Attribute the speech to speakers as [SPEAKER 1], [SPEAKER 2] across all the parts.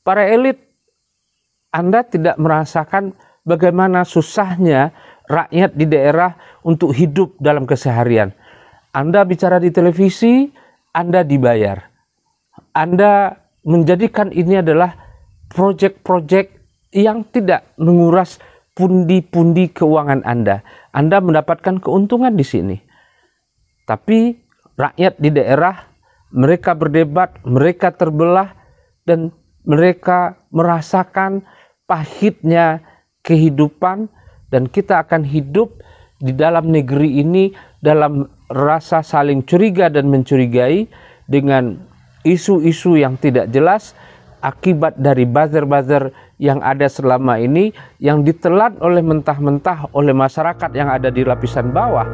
[SPEAKER 1] para elit, Anda tidak merasakan bagaimana susahnya rakyat di daerah untuk hidup dalam keseharian. Anda bicara di televisi, Anda dibayar. Anda menjadikan ini adalah proyek-proyek yang tidak menguras pundi-pundi keuangan Anda. Anda mendapatkan keuntungan di sini. Tapi rakyat di daerah, mereka berdebat, mereka terbelah, dan mereka merasakan pahitnya kehidupan, dan kita akan hidup di dalam negeri ini dalam rasa saling curiga dan mencurigai dengan isu-isu yang tidak jelas akibat dari buzzer-buzzer yang ada selama ini yang ditelan oleh mentah-mentah oleh masyarakat yang ada di lapisan bawah.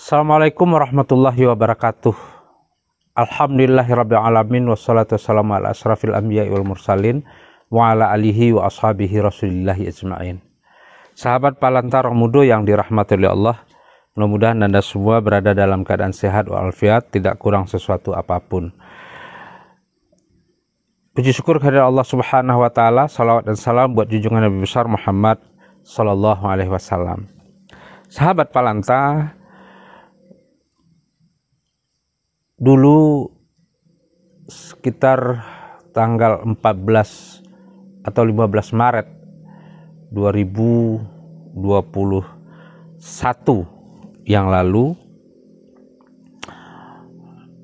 [SPEAKER 1] Assalamualaikum warahmatullahi wabarakatuh. Alhamdulillahirrabbilalamin. Wassalatu wassalamu ala asrafil anbiya wal mursalin wa ala alihi wa ashabihi rasulillahi ajma'in. Sahabat Palanta Mudo yang dirahmati oleh Allah, mudah-mudahan Anda semua berada dalam keadaan sehat walafiat, tidak kurang sesuatu apapun. Puji syukur kehadirat Allah Subhanahu wa taala, salawat dan salam buat junjungan Nabi besar Muhammad sallallahu alaihi wasallam. Sahabat Palanta, dulu sekitar tanggal 14 atau 15 Maret 2021 yang lalu,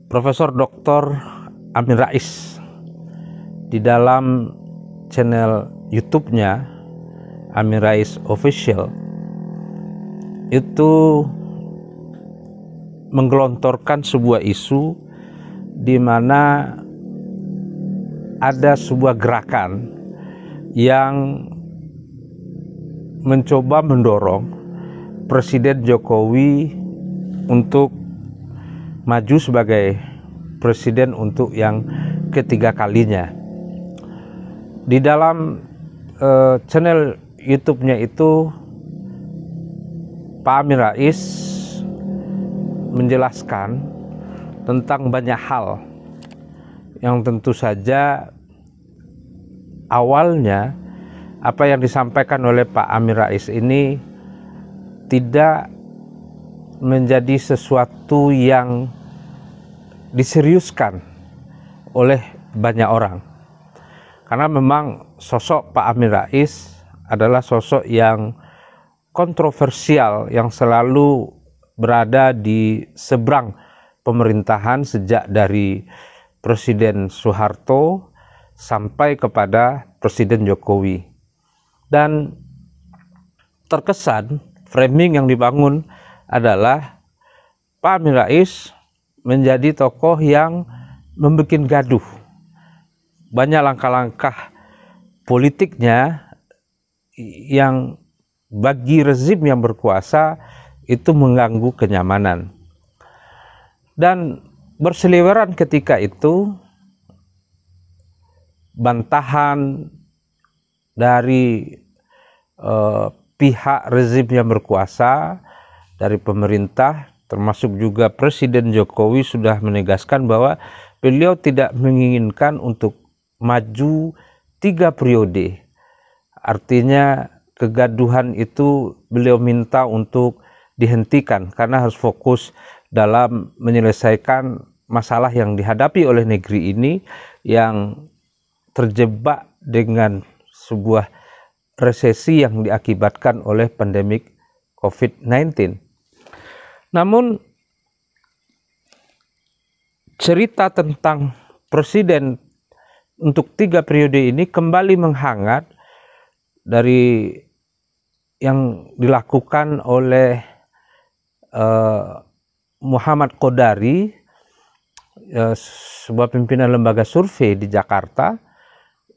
[SPEAKER 1] Profesor Dr. Amin Rais di dalam channel YouTube-nya Amin Rais Official itu menggelontorkan sebuah isu di mana ada sebuah gerakan yang mencoba mendorong Presiden Jokowi untuk maju sebagai presiden untuk yang ketiga kalinya. Di dalam channel YouTube-nya itu, Pak Amin Rais menjelaskan tentang banyak hal yang tentu saja awalnya apa yang disampaikan oleh Pak Amin Rais ini tidak menjadi sesuatu yang diseriuskan oleh banyak orang, karena memang sosok Pak Amin Rais adalah sosok yang kontroversial, yang selalu berada di seberang pemerintahan sejak dari Presiden Soeharto sampai kepada Presiden Jokowi. Dan terkesan framing yang dibangun adalah Pak Amin Rais menjadi tokoh yang membuat gaduh. Banyak langkah-langkah politiknya yang bagi rezim yang berkuasa itu mengganggu kenyamanan. Dan berseliweran ketika itu bantahan dari pihak rezim yang berkuasa, dari pemerintah, termasuk juga Presiden Jokowi sudah menegaskan bahwa beliau tidak menginginkan untuk maju 3 periode. Artinya kegaduhan itu beliau minta untuk dihentikan karena harus fokus dalam menyelesaikan masalah yang dihadapi oleh negeri ini yang terjebak dengan sebuah resesi yang diakibatkan oleh pandemik COVID-19. Namun cerita tentang presiden untuk 3 periode ini kembali menghangat dari yang dilakukan oleh Muhammad Qodari, sebuah pimpinan lembaga survei di Jakarta,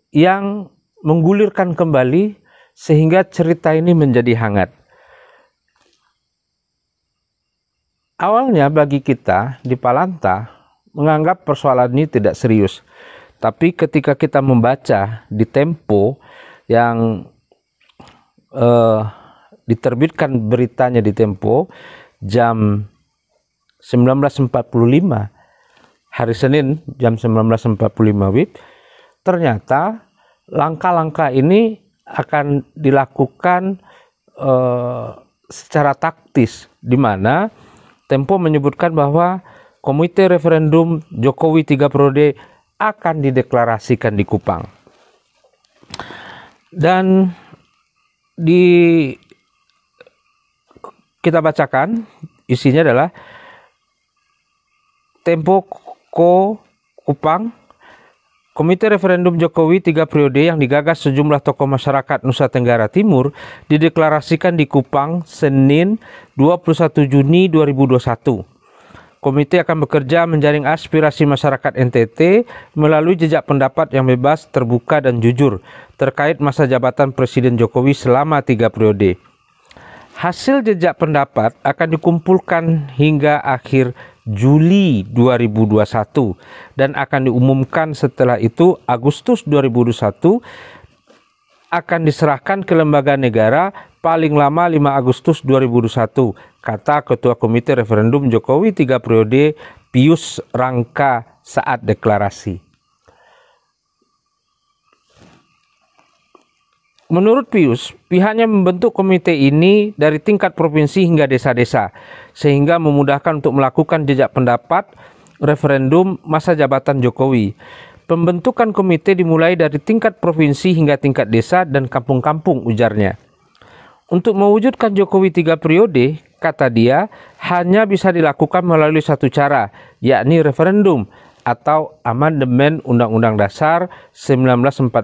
[SPEAKER 1] yang menggulirkan kembali sehingga cerita ini menjadi hangat. Awalnya bagi kita di Palanta menganggap persoalan ini tidak serius. Tapi ketika kita membaca di Tempo yang diterbitkan beritanya di Tempo jam 19.45 hari Senin jam 19.45 WIB, ternyata langkah-langkah ini akan dilakukan secara taktis, di mana Tempo menyebutkan bahwa Komite Referendum Jokowi 3 periode akan dideklarasikan di Kupang. Dan kita bacakan isinya adalah Tempo Kupang, Komite Referendum Jokowi 3 periode yang digagas sejumlah tokoh masyarakat Nusa Tenggara Timur dideklarasikan di Kupang Senin 21 Juni 2021. Komite akan bekerja menjaring aspirasi masyarakat NTT melalui jejak pendapat yang bebas, terbuka, dan jujur terkait masa jabatan Presiden Jokowi selama 3 periode. Hasil jejak pendapat akan dikumpulkan hingga akhir Juli 2021 dan akan diumumkan setelah itu Agustus 2021, akan diserahkan ke lembaga negara paling lama 5 Agustus 2021, kata Ketua Komite Referendum Jokowi 3 periode Pius Rangka saat deklarasi. Menurut Pius, pihaknya membentuk komite ini dari tingkat provinsi hingga desa-desa, sehingga memudahkan untuk melakukan jejak pendapat referendum masa jabatan Jokowi. Pembentukan komite dimulai dari tingkat provinsi hingga tingkat desa dan kampung-kampung, ujarnya. Untuk mewujudkan Jokowi 3 periode, kata dia, hanya bisa dilakukan melalui satu cara, yakni referendum atau amandemen Undang-Undang Dasar 1945,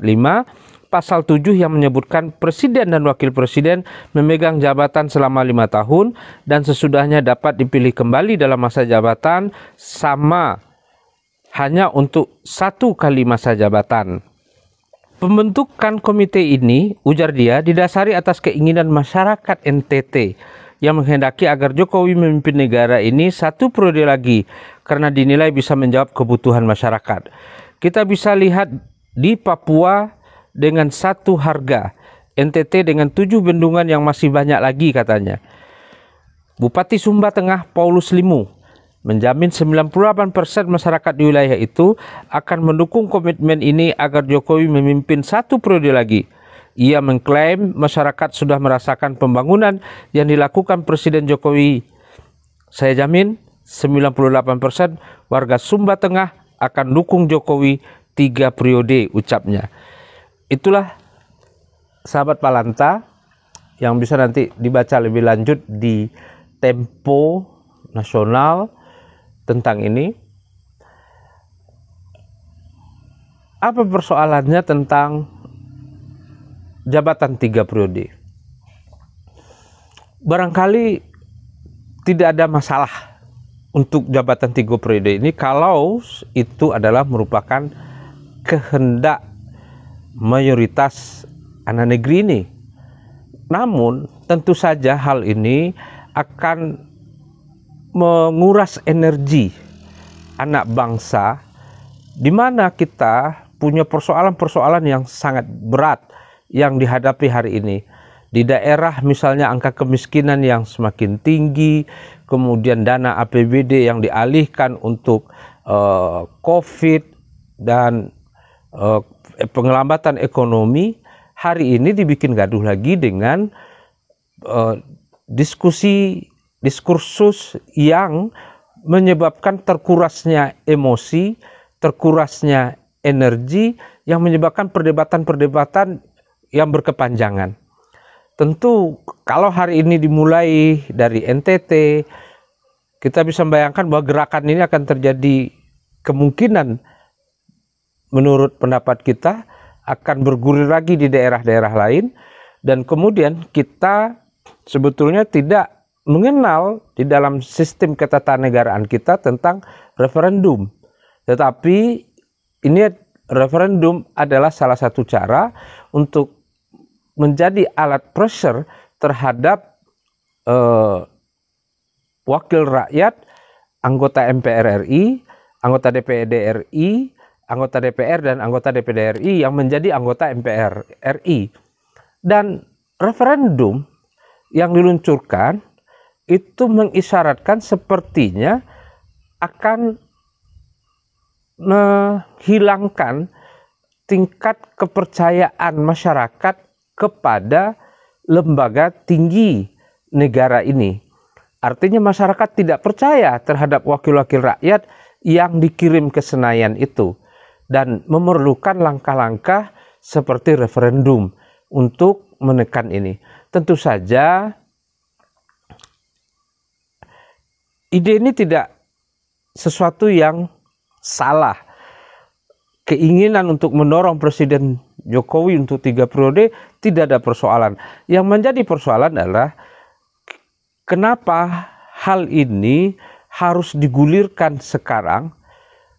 [SPEAKER 1] Pasal 7 yang menyebutkan Presiden dan Wakil Presiden memegang jabatan selama 5 tahun dan sesudahnya dapat dipilih kembali dalam masa jabatan sama hanya untuk 1 kali masa jabatan. Pembentukan komite ini, ujar dia, didasari atas keinginan masyarakat NTT yang menghendaki agar Jokowi memimpin negara ini 1 periode lagi karena dinilai bisa menjawab kebutuhan masyarakat. Kita bisa lihat di Papua dengan 1 harga, NTT dengan 7 bendungan yang masih banyak lagi, katanya. Bupati Sumba Tengah Paulus Limu menjamin 98% masyarakat di wilayah itu akan mendukung komitmen ini agar Jokowi memimpin 1 periode lagi. Ia mengklaim masyarakat sudah merasakan pembangunan yang dilakukan Presiden Jokowi. Saya jamin 98% warga Sumba Tengah akan dukung Jokowi 3 periode, ucapnya. Itulah sahabat Palanta yang bisa nanti dibaca lebih lanjut di Tempo Nasional tentang ini. Apa persoalannya tentang jabatan 3 periode? Barangkali tidak ada masalah untuk jabatan 3 periode ini kalau itu adalah merupakan kehendak mayoritas anak negeri ini. Namun tentu saja hal ini akan menguras energi anak bangsa, di mana kita punya persoalan-persoalan yang sangat berat yang dihadapi hari ini. Di daerah misalnya angka kemiskinan yang semakin tinggi, kemudian dana APBD yang dialihkan untuk COVID dan pengelambatan ekonomi, hari ini dibikin gaduh lagi dengan diskursus yang menyebabkan terkurasnya emosi, terkurasnya energi, yang menyebabkan perdebatan-perdebatan yang berkepanjangan. Tentu kalau hari ini dimulai dari NTT, kita bisa membayangkan bahwa gerakan ini akan terjadi, kemungkinan menurut pendapat kita akan bergulir lagi di daerah-daerah lain, dan kemudian kita sebetulnya tidak mengenal di dalam sistem ketatanegaraan kita tentang referendum. Tetapi ini referendum adalah salah satu cara untuk menjadi alat pressure terhadap wakil rakyat, anggota MPR RI, anggota DPRD RI, anggota DPR dan anggota DPD RI yang menjadi anggota MPR RI. Dan referendum yang diluncurkan itu mengisyaratkan sepertinya akan menghilangkan tingkat kepercayaan masyarakat kepada lembaga tinggi negara ini. Artinya masyarakat tidak percaya terhadap wakil-wakil rakyat yang dikirim ke Senayan itu dan memerlukan langkah-langkah seperti referendum untuk menekan ini. Tentu saja ide ini tidak sesuatu yang salah. Keinginan untuk mendorong Presiden Jokowi untuk 3 periode tidak ada persoalan. Yang menjadi persoalan adalah kenapa hal ini harus digulirkan sekarang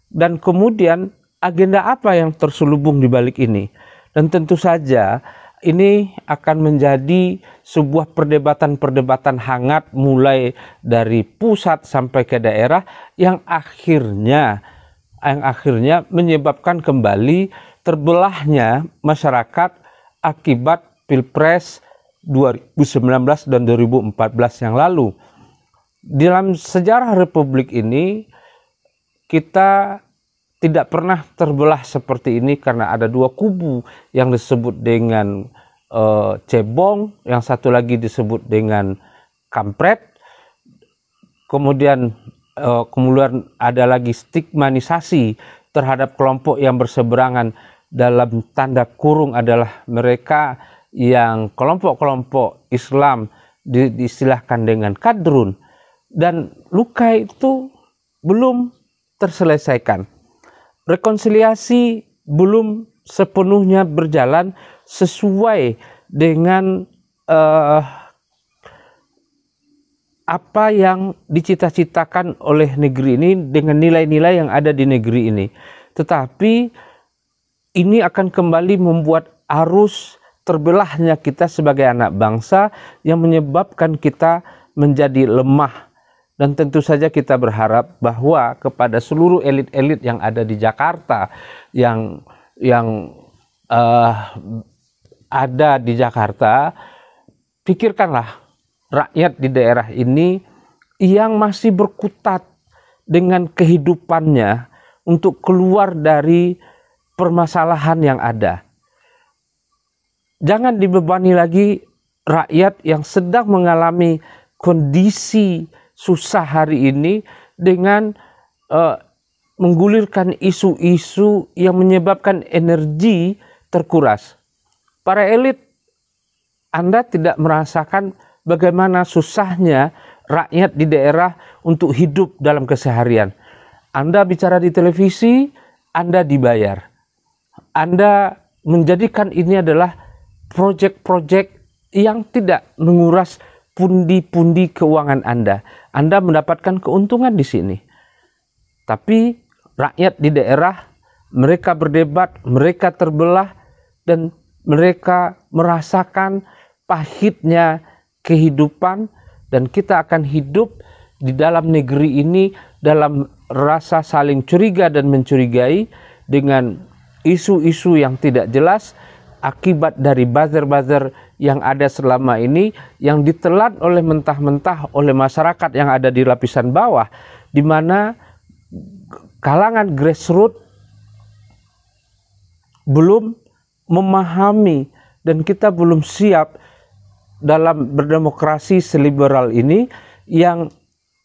[SPEAKER 1] dan kemudian agenda apa yang terselubung di balik ini. Dan tentu saja ini akan menjadi sebuah perdebatan-perdebatan hangat mulai dari pusat sampai ke daerah yang akhirnya menyebabkan kembali terbelahnya masyarakat akibat Pilpres 2019 dan 2014 yang lalu. Dalam sejarah Republik ini kita tidak pernah terbelah seperti ini karena ada dua kubu yang disebut dengan cebong, yang satu lagi disebut dengan kampret. Kemudian ada lagi stigmanisasi terhadap kelompok yang berseberangan, dalam tanda kurung adalah mereka yang kelompok-kelompok Islam diistilahkan dengan kadrun, dan luka itu belum terselesaikan. Rekonsiliasi belum sepenuhnya berjalan sesuai dengan apa yang dicita-citakan oleh negeri ini dengan nilai-nilai yang ada di negeri ini. Tetapi ini akan kembali membuat arus terbelahnya kita sebagai anak bangsa yang menyebabkan kita menjadi lemah. Dan tentu saja kita berharap bahwa kepada seluruh elit-elit yang ada di Jakarta, yang ada di Jakarta, pikirkanlah rakyat di daerah ini yang masih berkutat dengan kehidupannya untuk keluar dari permasalahan yang ada. Jangan dibebani lagi rakyat yang sedang mengalami kondisi susah hari ini dengan menggulirkan isu-isu yang menyebabkan energi terkuras. Para elit, Anda tidak merasakan bagaimana susahnya rakyat di daerah untuk hidup dalam keseharian. Anda bicara di televisi, Anda dibayar. Anda menjadikan ini adalah proyek-proyek yang tidak menguras pundi-pundi keuangan Anda. Anda mendapatkan keuntungan di sini. Tapi rakyat di daerah, mereka berdebat, mereka terbelah, dan mereka merasakan pahitnya kehidupan, dan kita akan hidup di dalam negeri ini dalam rasa saling curiga dan mencurigai dengan isu-isu yang tidak jelas akibat dari buzzer-buzzer yang ada selama ini, yang ditelan oleh mentah-mentah oleh masyarakat yang ada di lapisan bawah, di mana kalangan grassroots belum memahami dan kita belum siap dalam berdemokrasi seliberal ini yang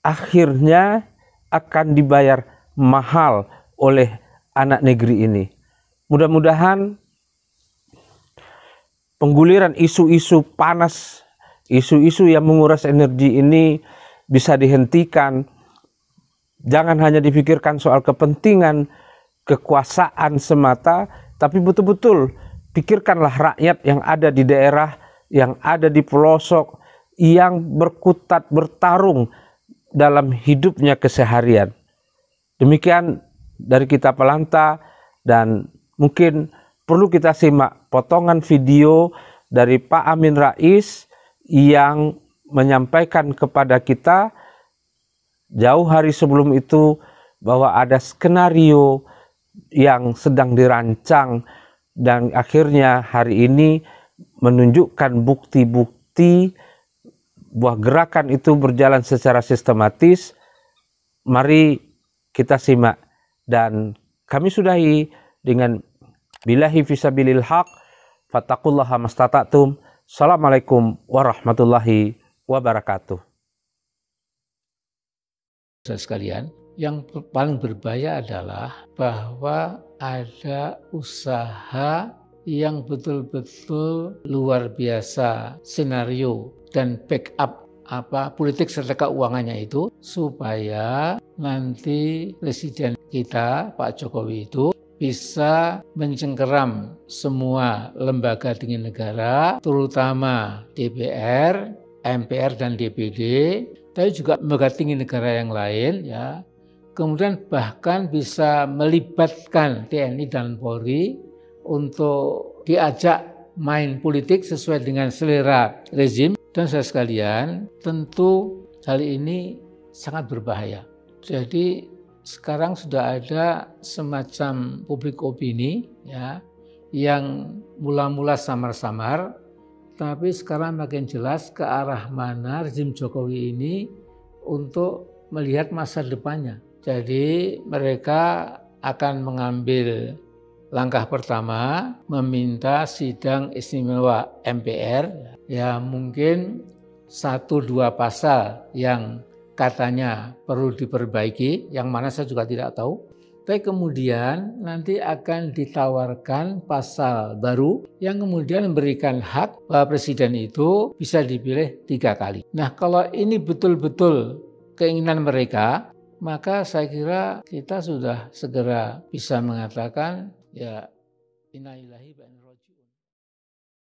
[SPEAKER 1] akhirnya akan dibayar mahal oleh anak negeri ini. Mudah-mudahan pengguliran isu-isu panas, isu-isu yang menguras energi ini bisa dihentikan. Jangan hanya dipikirkan soal kepentingan kekuasaan semata, tapi betul-betul pikirkanlah rakyat yang ada di daerah, yang ada di pelosok, yang berkutat bertarung dalam hidupnya keseharian. Demikian dari kita Pelanta, dan mungkin perlu kita simak potongan video dari Pak Amin Rais yang menyampaikan kepada kita jauh hari sebelum itu bahwa ada skenario yang sedang dirancang dan akhirnya hari ini menunjukkan bukti-bukti bahwa gerakan itu berjalan secara sistematis. Mari kita simak dan kami sudahi dengan billahi fisabilil haq fattaqullaha mastata'tum. Assalamualaikum warahmatullahi wabarakatuh.
[SPEAKER 2] Saudara sekalian, yang paling berbahaya adalah bahwa ada usaha yang betul-betul luar biasa senario dan backup politik serta keuangannya itu supaya nanti presiden kita Pak Jokowi itu bisa mencengkeram semua lembaga tinggi negara, terutama DPR, MPR dan DPD, tapi juga lembaga tinggi negara yang lain ya. Kemudian bahkan bisa melibatkan TNI dan Polri untuk diajak main politik sesuai dengan selera rezim. Dan saudara sekalian, tentu hal ini sangat berbahaya. Jadi sekarang sudah ada semacam publik opini ya yang mula-mula samar-samar, tapi sekarang makin jelas ke arah mana rezim Jokowi ini untuk melihat masa depannya. Jadi mereka akan mengambil langkah pertama, meminta sidang istimewa MPR, ya mungkin 1-2 pasal yang katanya perlu diperbaiki, yang mana saya juga tidak tahu. Tapi kemudian nanti akan ditawarkan pasal baru yang kemudian memberikan hak bahwa presiden itu bisa dipilih 3 kali. Nah kalau ini betul-betul keinginan mereka, maka saya kira kita sudah segera bisa mengatakan ya innalillahi wa inna ilaihi raji'un.